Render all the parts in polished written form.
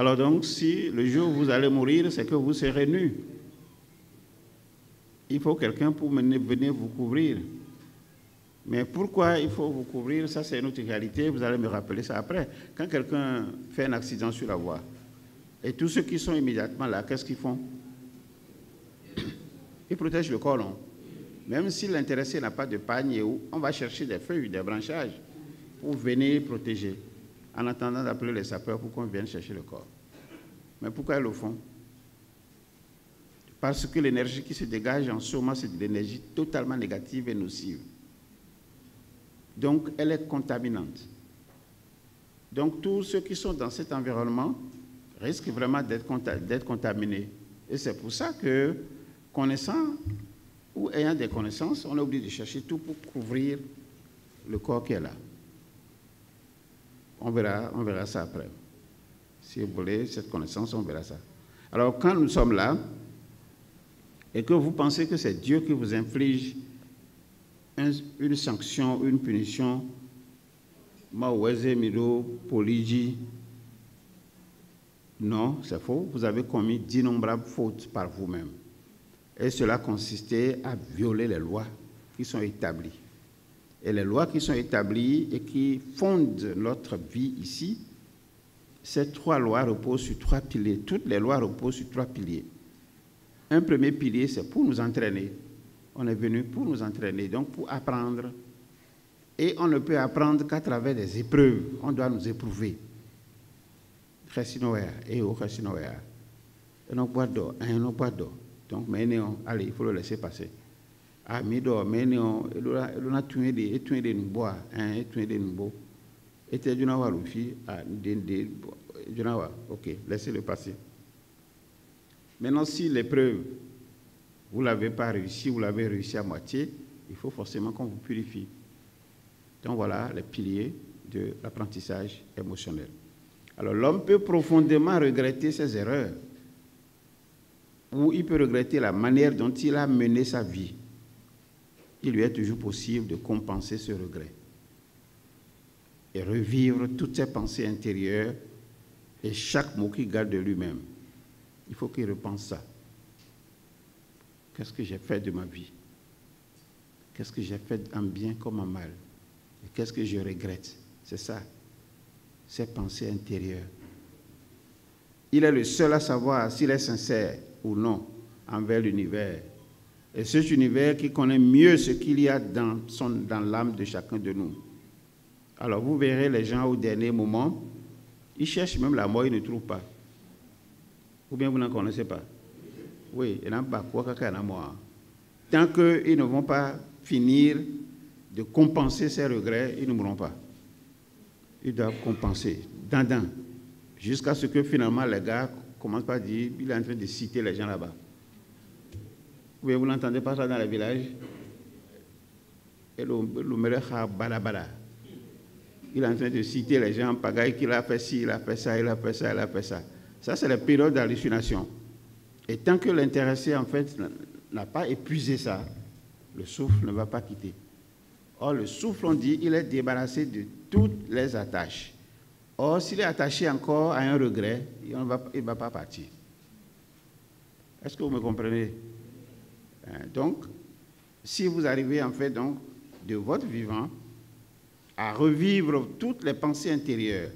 Alors donc, si le jour où vous allez mourir, c'est que vous serez nus. Il faut quelqu'un pour venir vous couvrir. Mais pourquoi il faut vous couvrir? Ça, c'est une autre réalité. Vous allez me rappeler ça après. Quand quelqu'un fait un accident sur la voie, et tous ceux qui sont immédiatement là, qu'est-ce qu'ils font? Ils protègent le corps, non? Même si l'intéressé n'a pas de pagne, on va chercher des feuilles, des branchages pour venir protéger, en attendant d'appeler les sapeurs pour qu'on vienne chercher le corps. Mais pourquoi ils le font? Parce que l'énergie qui se dégage en ce moment, c'est de l'énergie totalement négative et nocive. Donc, elle est contaminante. Donc, tous ceux qui sont dans cet environnement risquent vraiment d'être contaminés. Et c'est pour ça que, connaissant ou ayant des connaissances, on est obligé de chercher tout pour couvrir le corps qui est là. On verra ça après. Si vous voulez cette connaissance, on verra ça. Alors, quand nous sommes là, et que vous pensez que c'est Dieu qui vous inflige une sanction, une punition, Maweze Miro, Poliji, non, c'est faux. Vous avez commis d'innombrables fautes par vous-même. Et cela consistait à violer les lois qui sont établies. Et les lois qui sont établies et qui fondent notre vie ici, ces trois lois reposent sur trois piliers. Toutes les lois reposent sur trois piliers. Un premier pilier, c'est pour nous entraîner. On est venu pour nous entraîner, donc pour apprendre. Et on ne peut apprendre qu'à travers des épreuves. On doit nous éprouver. Donc, allez, il faut le laisser passer. Ok, laissez-le passer. Maintenant, si l'épreuve, vous ne l'avez pas réussi, vous l'avez réussi à moitié, il faut forcément qu'on vous purifie. Donc voilà les piliers de l'apprentissage émotionnel. Alors l'homme peut profondément regretter ses erreurs, ou il peut regretter la manière dont il a mené sa vie. Il lui est toujours possible de compenser ce regret et revivre toutes ses pensées intérieures et chaque mot qu'il garde de lui-même. Il faut qu'il repense ça. Qu'est-ce que j'ai fait de ma vie? Qu'est-ce que j'ai fait en bien comme en mal? Et qu'est-ce que je regrette? C'est ça, ces pensées intérieures. Il est le seul à savoir s'il est sincère ou non envers l'univers. Et cet univers qui connaît mieux ce qu'il y a dans l'âme de chacun de nous. Alors vous verrez les gens au dernier moment, ils cherchent même la mort, ils ne trouvent pas. Ou bien vous n'en connaissez pas? Oui, il n'y a pas quoi qu'il y a mort. Tant qu'ils ne vont pas finir de compenser ces regrets, ils ne mourront pas. Ils doivent compenser, jusqu'à ce que finalement les gars commencent par dire, il est en train de citer les gens là-bas. Oui, vous n'entendez pas ça dans les villages? Et le merecha balabala. Il est en train de citer les gens en pagaille qu'il a fait ci, il a fait ça, il a fait ça, il a fait ça. Ça, c'est la période d'hallucination. Et tant que l'intéressé, en fait, n'a pas épuisé ça, le souffle ne va pas quitter. Or, le souffle, on dit, il est débarrassé de toutes les attaches. Or, s'il est attaché encore à un regret, il ne va pas partir. Est-ce que vous me comprenez? Donc, si vous arrivez, en fait, donc, de votre vivant, à revivre toutes les pensées intérieures,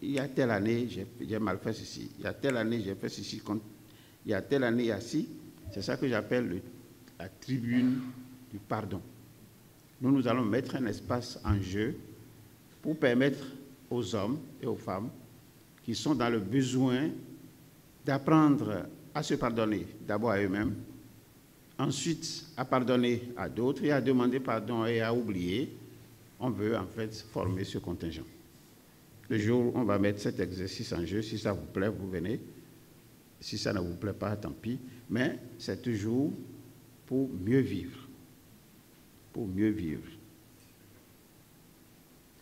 il y a telle année, j'ai mal fait ceci, il y a telle année, j'ai fait ceci, il y a telle année, il y a ci, c'est ça que j'appelle la tribune du pardon. Nous allons mettre un espace en jeu pour permettre aux hommes et aux femmes qui sont dans le besoin d'apprendre à se pardonner, d'abord à eux-mêmes, ensuite à pardonner à d'autres et à demander pardon et à oublier. On veut en fait former ce contingent. Le jour où on va mettre cet exercice en jeu, si ça vous plaît, vous venez. Si ça ne vous plaît pas, tant pis. Mais c'est toujours pour mieux vivre. Pour mieux vivre.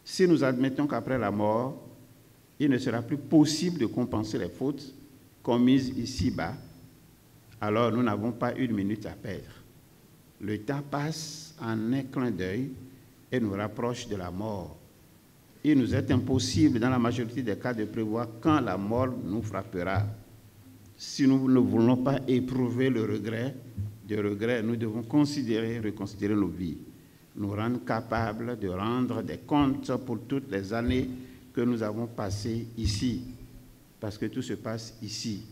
Si nous admettons qu'après la mort, il ne sera plus possible de compenser les fautes commises ici-bas, alors nous n'avons pas une minute à perdre. Le temps passe en un clin d'œil et nous rapproche de la mort. il nous est impossible dans la majorité des cas de prévoir quand la mort nous frappera. Si nous ne voulons pas éprouver le regret, nous devons reconsidérer nos vies, nous rendre capables de rendre des comptes pour toutes les années que nous avons passées ici, parce que tout se passe ici.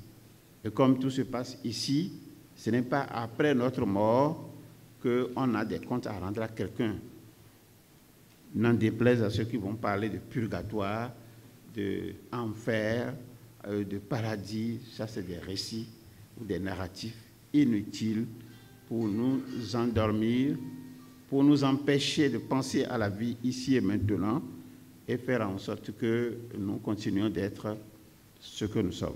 Et comme tout se passe ici, ce n'est pas après notre mort qu'on a des comptes à rendre à quelqu'un. N'en déplaise à ceux qui vont parler de purgatoire, d'enfer, de paradis, ça c'est des récits ou des narratifs inutiles pour nous endormir, pour nous empêcher de penser à la vie ici et maintenant et faire en sorte que nous continuions d'être ce que nous sommes.